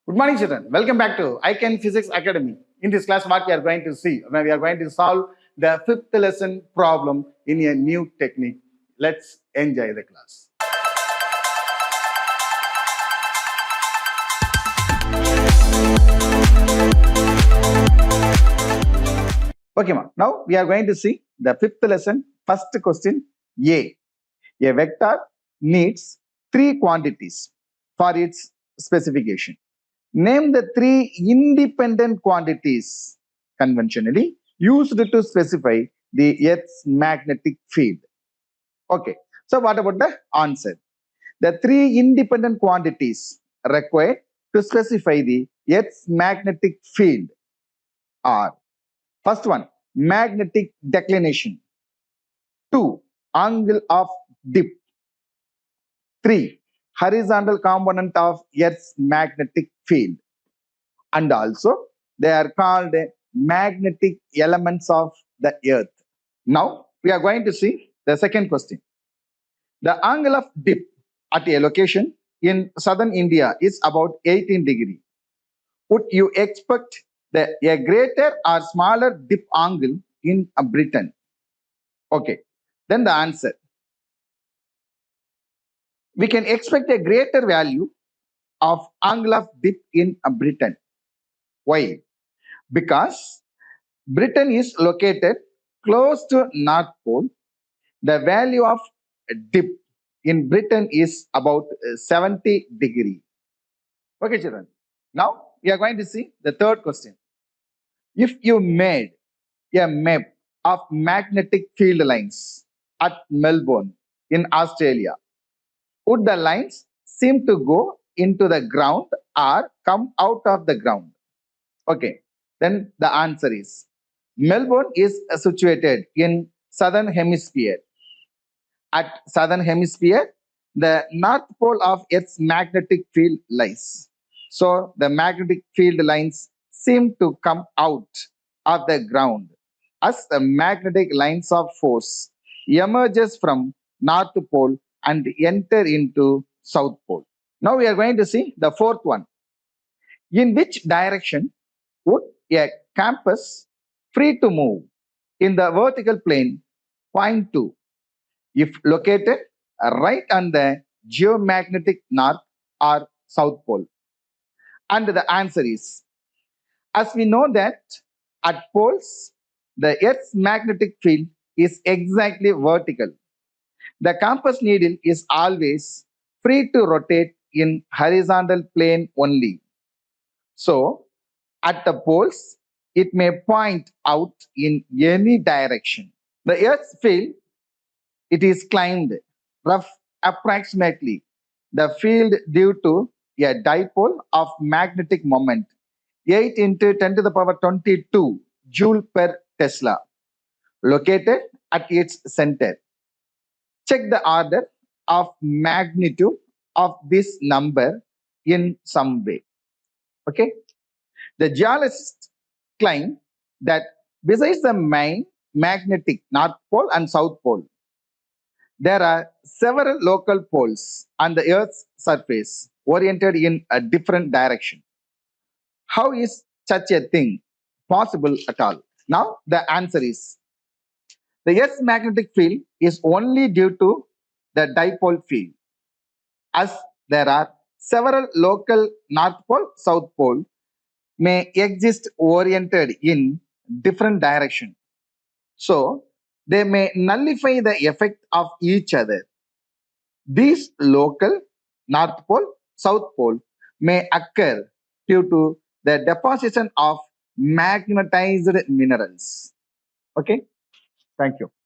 Good morning, children. Welcome back to ICAN Physics Academy. In this class, what we are going to see, we are going to solve the fifth lesson problem in a new technique. Let's enjoy the class. Okay, ma. Now we are going to see the fifth lesson. First question A. A vector needs three quantities for its specification. Name the three independent quantities conventionally used to specify the Earth's magnetic field. Okay, so what about the answer? The three independent quantities required to specify the Earth's magnetic field are: first one, magnetic declination; two, angle of dip; three, horizontal component of Earth's magnetic field. And also they are called magnetic elements of the earth. Now we are going to see the second question. The angle of dip at a location in southern India is about 18 degrees. Would you expect a greater or smaller dip angle in Britain? Okay, then the answer. We can expect a greater value of angle of dip in Britain. Why? Because Britain is located close to North Pole. The value of dip in Britain is about 70 degrees. Okay, children. Now we are going to see the third question. If you made a map of magnetic field lines at Melbourne in Australia, would the lines seem to go into the ground or come out of the ground? Okay, then the answer is Melbourne is situated in southern hemisphere. At southern hemisphere, the north pole of its magnetic field lies. So the magnetic field lines seem to come out of the ground as the magnetic lines of force emerges from north pole and enter into south pole. Now we are going to see the fourth one. In which direction would a compass free to move in the vertical plane point to if located right on the geomagnetic north or south pole? And the answer is, as we know that at poles, the Earth's magnetic field is exactly vertical. The compass needle is always free to rotate in horizontal plane only. So, at the poles, it may point out in any direction. The Earth's field, it is climbed rough approximately the field due to a dipole of magnetic moment 8 into 10 to the power 22 joule per Tesla located at its center. Check the order of magnitude of this number in some way. Okay. The geologists claim that besides the main magnetic North Pole and South Pole, there are several local poles on the Earth's surface oriented in a different direction. How is such a thing possible at all? Now, the answer is the Earth's magnetic field is only due to the dipole field, as there are several local North Pole, South Pole may exist oriented in different direction. So, they may nullify the effect of each other. These local North Pole, South Pole may occur due to the deposition of magnetized minerals. Okay, thank you.